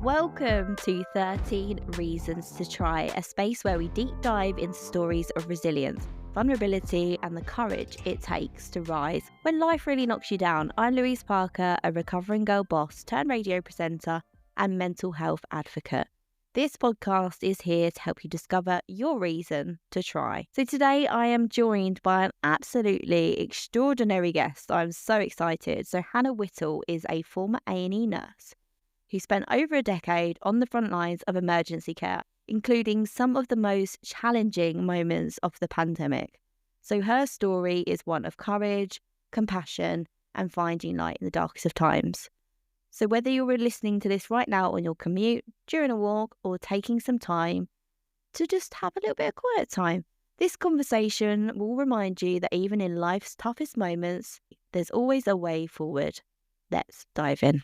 Welcome to 13 Reasons to Try, a space where we deep dive into stories of resilience, vulnerability, and the courage it takes to rise when life really knocks you down. I'm Louise Parker, a recovering girl boss turned radio presenter and mental health advocate. This podcast is here to help you discover your reason to try. So today I am joined by an absolutely extraordinary guest. I'm so excited. So Hannah Whittle is a former A&E nurse who spent over a decade on the front lines of emergency care, including some of the most challenging moments of the pandemic. So her story is one of courage, compassion, and finding light in the darkest of times. So whether you're listening to this right now on your commute, during a walk, or taking some time to just have a little bit of quiet time, this conversation will remind you that even in life's toughest moments, there's always a way forward. Let's dive in.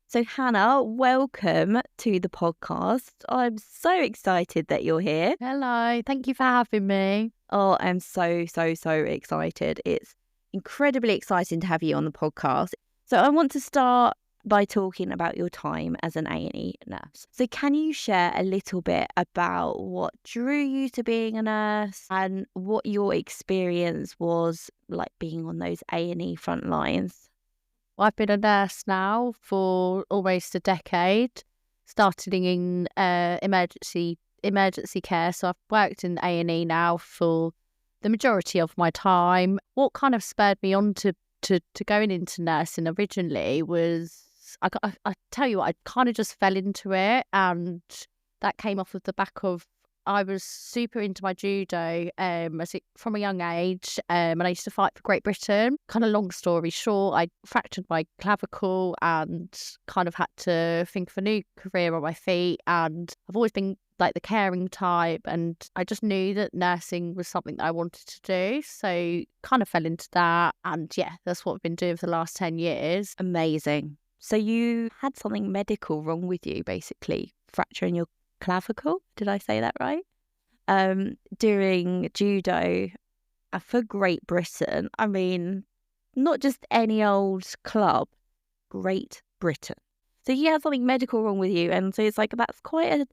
So Hannah, welcome to the podcast. I'm so excited that you're here. Hello, thank you for having me. Oh, I'm so excited. It's incredibly exciting to have you on the podcast. So I want to start by talking about your time as an A&E nurse. So can you share a little bit about what drew you to being a nurse and what your experience was like being on those A&E front lines? I've been a nurse now for almost a decade, starting in emergency care. So I've worked in A&E now for the majority of my time. What kind of spurred me on to going into nursing originally was, I tell you what, I kind of just fell into it, and that came off of the back of, I was super into my judo from a young age, and I used to fight for Great Britain. Kind of long story short, I fractured my clavicle and kind of had to think of a new career on my feet, and I've always been like the caring type, and I just knew that nursing was something that I wanted to do, so kind of fell into that, and yeah, that's what I've been doing for the last 10 years. Amazing. So you had something medical wrong with you, basically, fracturing your clavicle, did I say that right? During judo for Great Britain. I mean, not just any old club, Great Britain. So you had something medical wrong with you, and so it's like that's quite a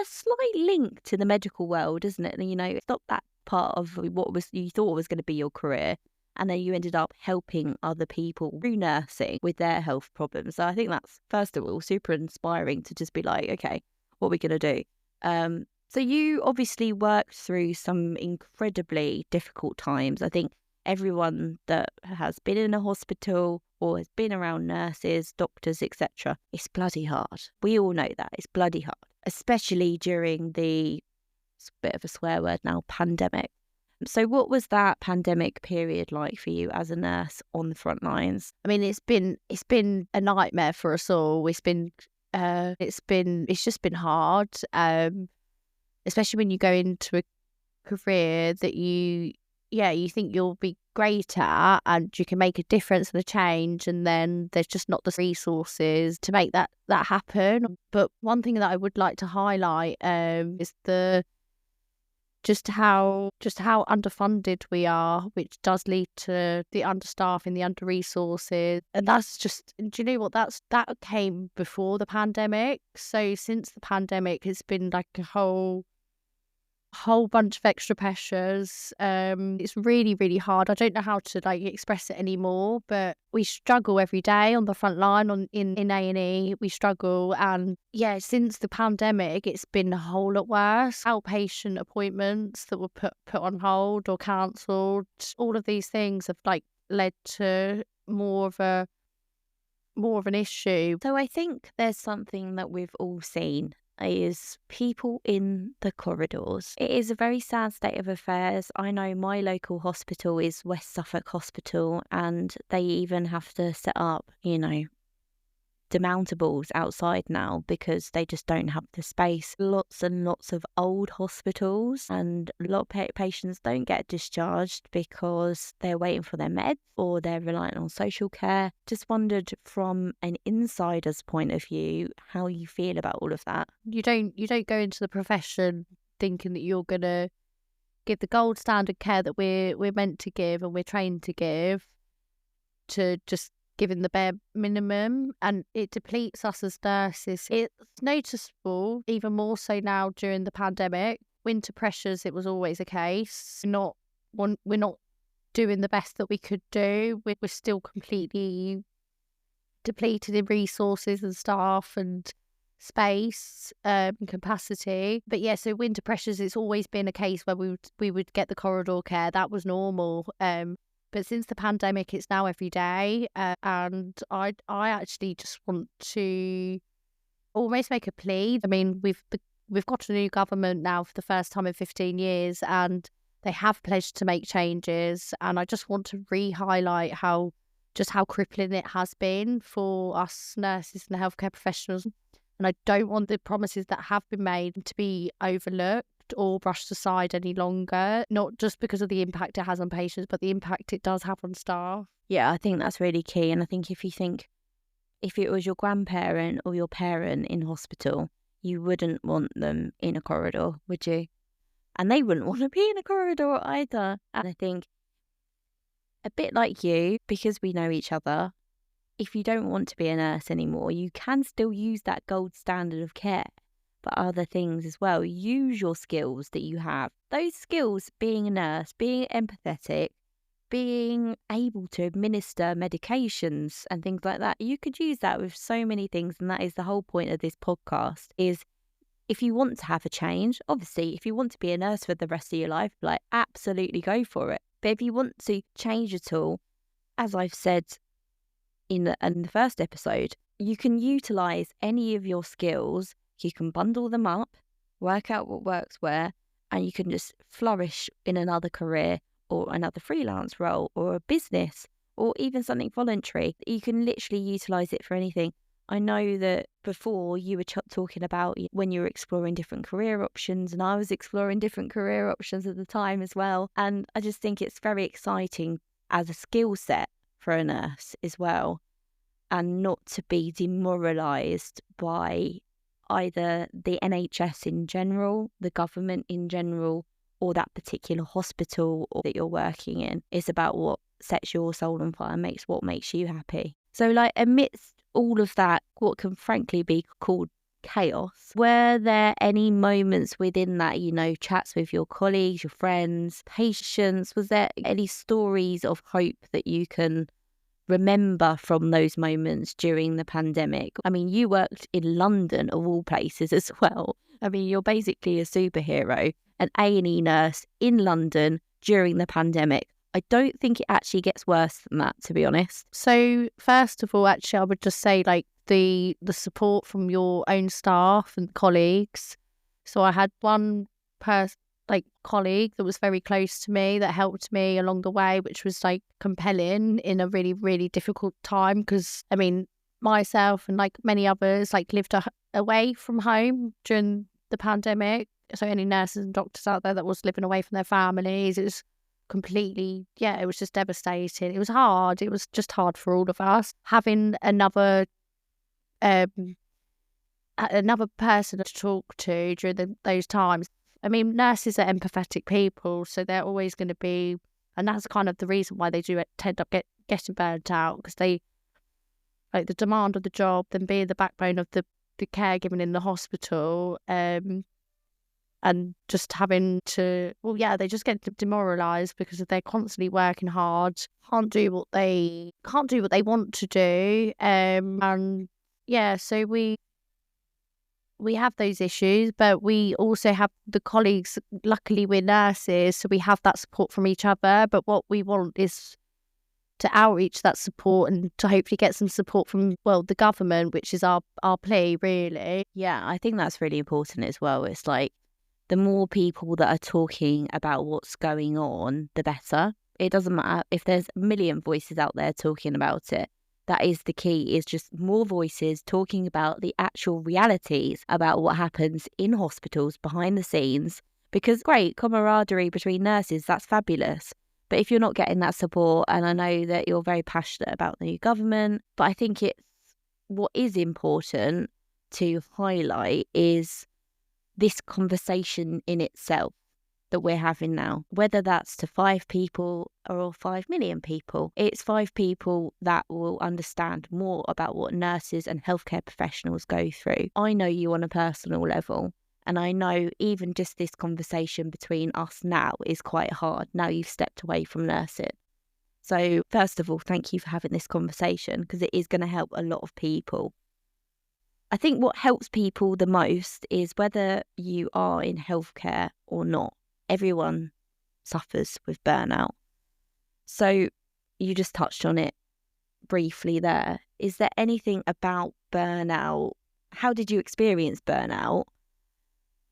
slight link to the medical world, isn't it? And you know, it's not that part of what was you thought was going to be your career, and then you ended up helping other people through nursing with their health problems. So I think that's, first of all, super inspiring to just be like, okay, what are we going to do? So you obviously worked through some incredibly difficult times. I think everyone that has been in a hospital or has been around nurses, doctors, etc., it's bloody hard. We all know that. It's bloody hard, especially during the, it's a bit of a swear word now, pandemic. So what was that pandemic period like for you as a nurse on the front lines? I mean, it's been a nightmare for us all. It's just been hard, especially when you go into a career that you think you'll be great at and you can make a difference and a change, and then there's just not the resources to make that happen. But one thing that I would like to highlight is just how underfunded we are, which does lead to the understaffing, the under-resources. And that's just, do you know what, that came before the pandemic. So since the pandemic, it's been like a whole bunch of extra pressures. It's really, really hard. I don't know how to express it anymore, but we struggle every day on the front line in A&E. We struggle, and yeah, since the pandemic, it's been a whole lot worse. Outpatient appointments that were put on hold or cancelled. All of these things have led to more of an issue. So I think there's something that we've all seen is people in the corridors. It is a very sad state of affairs. I know my local hospital is West Suffolk Hospital, and they even have to set up, demountables outside now because they just don't have the space. Lots and lots of old hospitals, and a lot of patients don't get discharged because they're waiting for their meds or they're reliant on social care. Just wondered from an insider's point of view how you feel about all of that. You don't go into the profession thinking that you're gonna give the gold standard care that we're meant to give and we're trained to give, to just giving the bare minimum, and it depletes us as nurses. It's noticeable, even more so now during the pandemic. Winter pressures, it was always a case. We're not doing the best that we could do. We're still completely depleted in resources and staff and space and capacity. But yeah, so winter pressures, it's always been a case where we would get the corridor care. That was normal. But since the pandemic, it's now every day. And I actually just want to almost make a plea. I mean, we've got a new government now for the first time in 15 years, and they have pledged to make changes. And I just want to re-highlight how crippling it has been for us nurses and healthcare professionals. And I don't want the promises that have been made to be overlooked or brushed aside any longer, not just because of the impact it has on patients, but the impact it does have on staff. Yeah, I think that's really key. And I think if it was your grandparent or your parent in hospital, you wouldn't want them in a corridor, would you? And they wouldn't want to be in a corridor either. And I think a bit like you, because we know each other, if you don't want to be a nurse anymore, you can still use that gold standard of care for other things as well. Use your skills that you have. Those skills, being a nurse, being empathetic, being able to administer medications and things like that, you could use that with so many things. And that is the whole point of this podcast, is if you want to have a change, obviously, if you want to be a nurse for the rest of your life, like, absolutely go for it. But if you want to change at all, as I've said in the first episode, you can utilise any of your skills, you can bundle them up, work out what works where, and you can just flourish in another career or another freelance role or a business or even something voluntary. You can literally utilise it for anything. I know that before you were talking about when you were exploring different career options, and I was exploring different career options at the time as well. And I just think it's very exciting as a skill set for a nurse as well, and not to be demoralised by either the NHS in general, the government in general, or that particular hospital that you're working in. It's about what sets your soul on fire, what makes you happy. So, like, amidst all of that, what can frankly be called chaos, were there any moments within that, chats with your colleagues, your friends, patients? Was there any stories of hope that you can remember from those moments during the pandemic? I mean, you worked in London, of all places, as well. I mean, you're basically a superhero, an A&E nurse in London during the pandemic. I don't think it actually gets worse than that, to be honest. So first of all, actually, I would just say, like, the support from your own staff and colleagues. So I had one colleague that was very close to me that helped me along the way, which was like compelling in a really, really difficult time. Because I mean, myself and like many others lived away from home during the pandemic. So any nurses and doctors out there that was living away from their families, it was completely, it was just devastating. It was hard. It was just hard for all of us. Having another person to talk to during those times. I mean, nurses are empathetic people, so they're always going to be, and that's kind of the reason why they do tend up getting burnt out, because they, like, the demand of the job, then being the backbone of the care given in the hospital, and just having to, they just get demoralised because they're constantly working hard, can't do what they want to do, and so we have those issues, but we also have the colleagues. Luckily, we're nurses, so we have that support from each other. But what we want is to outreach that support and to hopefully get some support from, the government, which is our plea, really. Yeah, I think that's really important as well. It's like, the more people that are talking about what's going on, the better. It doesn't matter if there's a million voices out there talking about it. That is the key, is just more voices talking about the actual realities about what happens in hospitals behind the scenes. Because great, camaraderie between nurses, that's fabulous. But if you're not getting that support, and I know that you're very passionate about the new government, but I think what is important to highlight is this conversation in itself. that we're having now, whether that's to 5 people or 5 million people. It's 5 people that will understand more about what nurses and healthcare professionals go through. I know you on a personal level, and I know even just this conversation between us now is quite hard. Now you've stepped away from nursing. So first of all, thank you for having this conversation, because it is going to help a lot of people. I think what helps people the most is whether you are in healthcare or not. Everyone suffers with burnout. So you just touched on it briefly there. Is there anything about burnout? How did you experience burnout?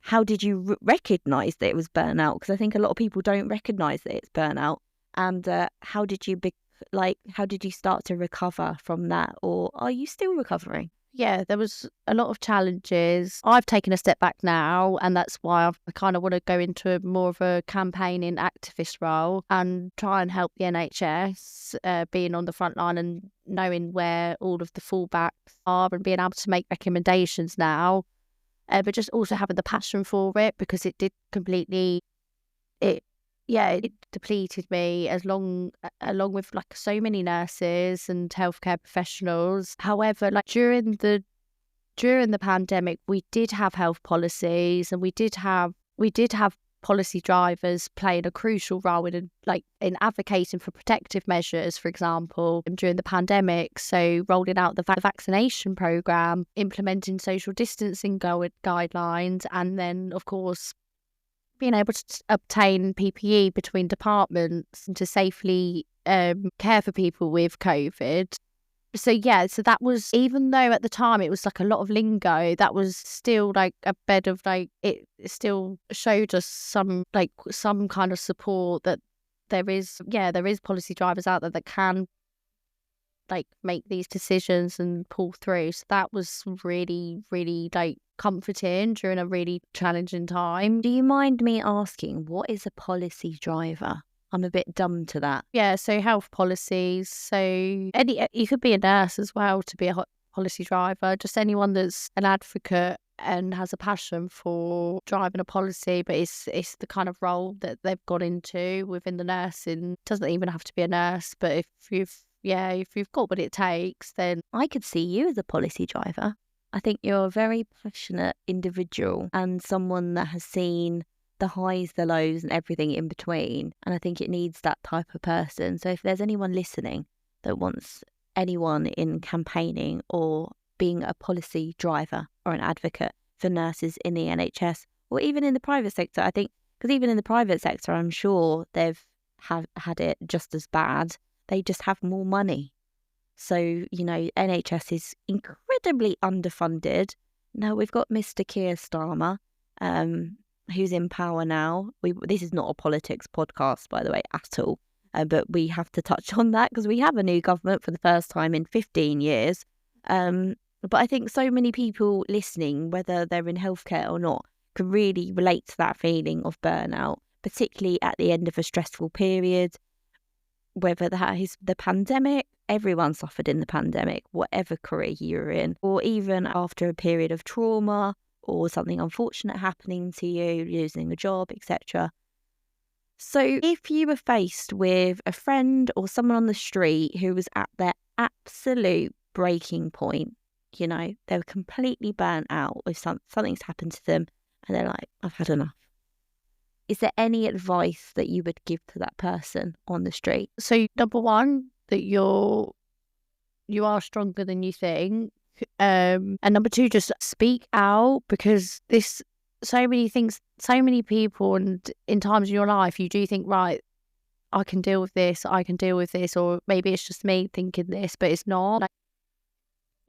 How did you recognise that it was burnout? Because I think a lot of people don't recognise that it's burnout. And how did you start to recover from that? Or are you still recovering? Yeah, there was a lot of challenges. I've taken a step back now, and that's why I kind of want to go into more of a campaigning activist role and try and help the NHS, being on the front line and knowing where all of the fallbacks are and being able to make recommendations now. But just also having the passion for it, because it did completely, it depleted me along with like so many nurses and healthcare professionals. However, like during the pandemic, we did have health policies, and we did have policy drivers playing a crucial role in advocating for protective measures, for example, during the pandemic. So rolling out the vaccination program, implementing social distancing guidelines, and then of course being able to obtain PPE between departments to safely care for people with COVID. So that was, even though at the time it was like a lot of lingo, that was still like a bed of like, it still showed us some kind of support that there is policy drivers out there that can like make these decisions and pull through. So that was really, really like comforting during a really challenging time. Do you mind me asking, what is a policy driver? I'm a bit dumb to that. Yeah, so health policies. So you could be a nurse as well to be a policy driver. Just anyone that's an advocate and has a passion for driving a policy, but it's the kind of role that they've got into within the nursing. It doesn't even have to be a nurse, but if you've got what it takes, then I could see you as a policy driver. I think you're a very passionate individual and someone that has seen the highs, the lows, and everything in between. And I think it needs that type of person. So if there's anyone listening that wants anyone in campaigning or being a policy driver or an advocate for nurses in the NHS or even in the private sector, I think, because even in the private sector, I'm sure they've had it just as bad. They just have more money. So, NHS is incredibly underfunded. Now we've got Mr. Keir Starmer, who's in power now. This is not a politics podcast, by the way, at all. But we have to touch on that because we have a new government for the first time in 15 years. But I think so many people listening, whether they're in healthcare or not, can really relate to that feeling of burnout, particularly at the end of a stressful period. Whether that is the pandemic, everyone suffered in the pandemic, whatever career you're in, or even after a period of trauma or something unfortunate happening to you, losing a job, etc. So if you were faced with a friend or someone on the street who was at their absolute breaking point, they were completely burnt out, with something's happened to them and they're like, I've had enough. Is there any advice that you would give to that person on the street? So number one, that you are stronger than you think. And number two, just speak out, because so many things, so many people, and in times in your life, you do think, right, I can deal with this, or maybe it's just me thinking this, but it's not.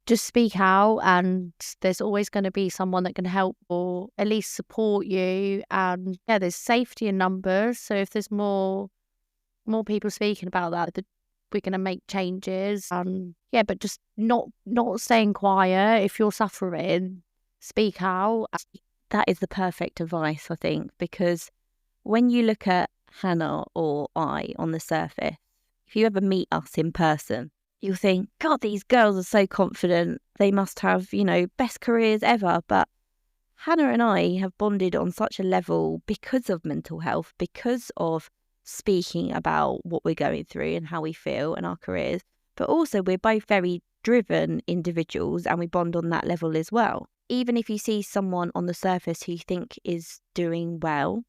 Just speak out, and there's always going to be someone that can help or at least support you. And there's safety in numbers. So if there's more people speaking about that, we're going to make changes. But just not staying quiet. If you're suffering, speak out. That is the perfect advice, I think, because when you look at Hannah or I on the surface, if you ever meet us in person, you'll think, God, these girls are so confident. They must have, best careers ever. But Hannah and I have bonded on such a level because of mental health, because of speaking about what we're going through and how we feel and our careers. But also, we're both very driven individuals and we bond on that level as well. Even if you see someone on the surface who you think is doing well,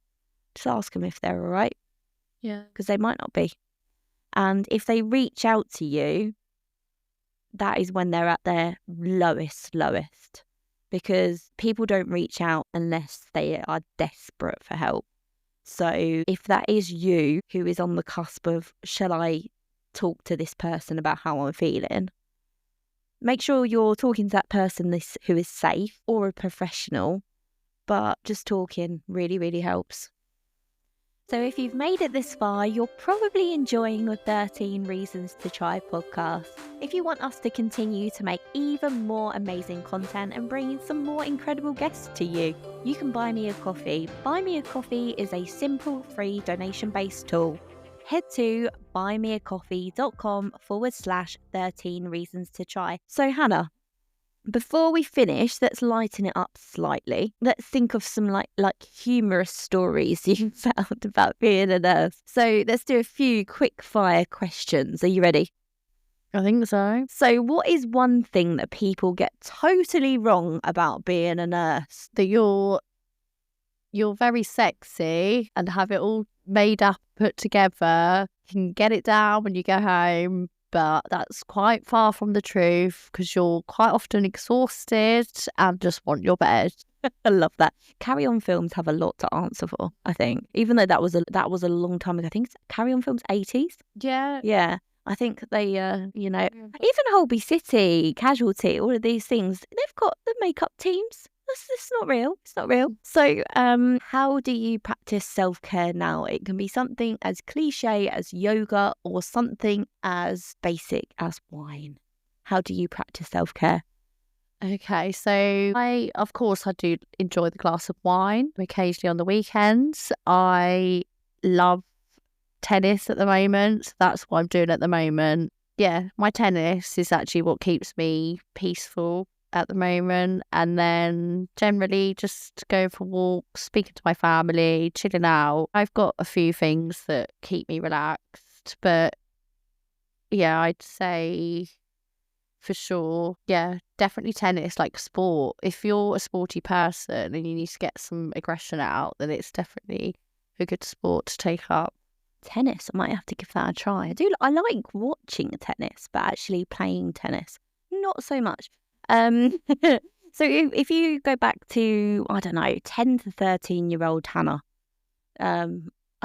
just ask them if they're all right. Yeah. Because they might not be. And if they reach out to you, that is when they're at their lowest. Because people don't reach out unless they are desperate for help. So if that is you who is on the cusp of, shall I talk to this person about how I'm feeling? Make sure you're talking to that person who is safe or a professional, but just talking really, really helps. So if you've made it this far, you're probably enjoying the 13 Reasons to Try podcast. If you want us to continue to make even more amazing content and bring in some more incredible guests to you, you can buy me a coffee. Buy Me a Coffee is a simple, free, donation-based tool. Head to buymeacoffee.com/13 Reasons to Try. So Hannah, before we finish, let's lighten it up slightly. Let's think of some like humorous stories you found about being a nurse. So let's do a few quick fire questions. Are you ready? I think so. So what is one thing that people get totally wrong about being a nurse? That you're very sexy and have it all made up, put together. You can get it down when you go home. But that's quite far from the truth because you're quite often exhausted and just want your bed. I love that. Carry On Films have a lot to answer for, I think. Even though that was a long time ago. I think it's Carry On Films 80s. Yeah. Yeah. I think they, even Holby City, Casualty, all of these things, they've got the makeup teams. It's not real. It's not real. So how do you practice self-care now? It can be something as cliche as yoga or something as basic as wine. How do you practice self-care? Okay, so I do enjoy the glass of wine occasionally on the weekends. I love tennis at the moment. So that's what I'm doing at the moment. Yeah, my tennis is actually what keeps me peaceful at the moment, and then generally just going for walks, speaking to my family, chilling out. I've got a few things that keep me relaxed, but yeah, I'd say for sure, yeah, definitely tennis, like sport. If you're a sporty person and you need to get some aggression out, then it's definitely a good sport to take up. Tennis, I might have to give that a try. I like watching tennis, but actually playing tennis, not so much. So if you go back to, I don't know, 10 to 13-year-old Hannah, I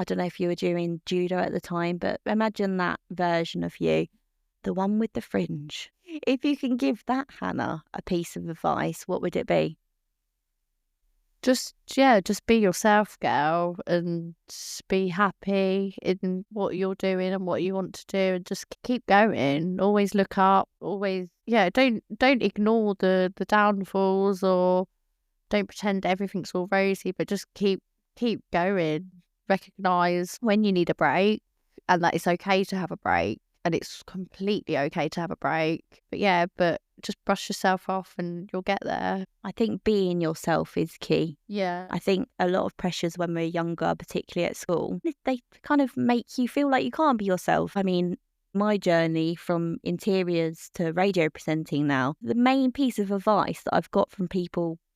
don't know if you were doing judo at the time, but imagine that version of you, the one with the fringe. If you can give that Hannah a piece of advice, what would it be? Just be yourself, girl, and be happy in what you're doing and what you want to do, and just keep going. Always look up. Always, don't ignore the downfalls, or don't pretend everything's all rosy, but just keep going. Recognize when you need a break, and that it's okay to have a break, and it's completely okay to have a break. But just brush yourself off and you'll get there. I think being yourself is key. Yeah. I think a lot of pressures when we're younger, particularly at school, they kind of make you feel like you can't be yourself. I mean, my journey from interiors to radio presenting now, the main piece of advice that I've got from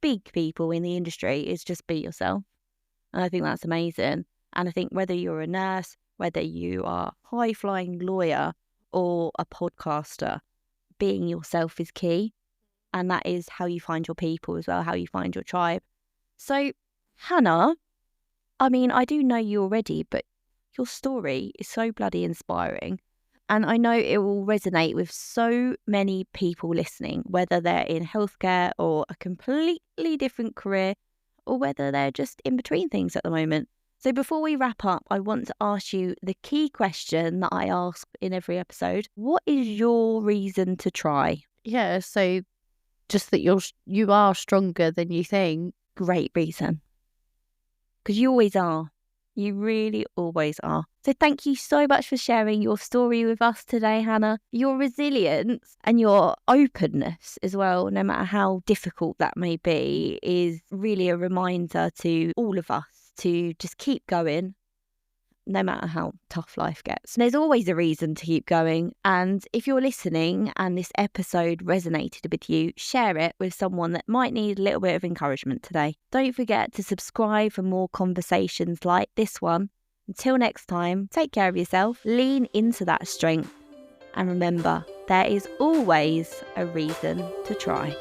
big people in the industry is just be yourself. And I think that's amazing. And I think whether you're a nurse, whether you are a high-flying lawyer or a podcaster, being yourself is key. And that is how you find your people as well, how you find your tribe. So, Hannah, I mean, I do know you already, but your story is so bloody inspiring. And I know it will resonate with so many people listening, whether they're in healthcare or a completely different career, or whether they're just in between things at the moment. So before we wrap up, I want to ask you the key question that I ask in every episode. What is your reason to try? Yeah, so just that you are stronger than you think. Great reason. Because you always are. You really always are. So thank you so much for sharing your story with us today, Hannah. Your resilience and your openness as well, no matter how difficult that may be, is really a reminder to all of us to just keep going, no matter how tough life gets. There's always a reason to keep going. And if you're listening and this episode resonated with you, share it with someone that might need a little bit of encouragement today. Don't forget to subscribe for more conversations like this one. Until next time, take care of yourself, lean into that strength, and remember, there is always a reason to try.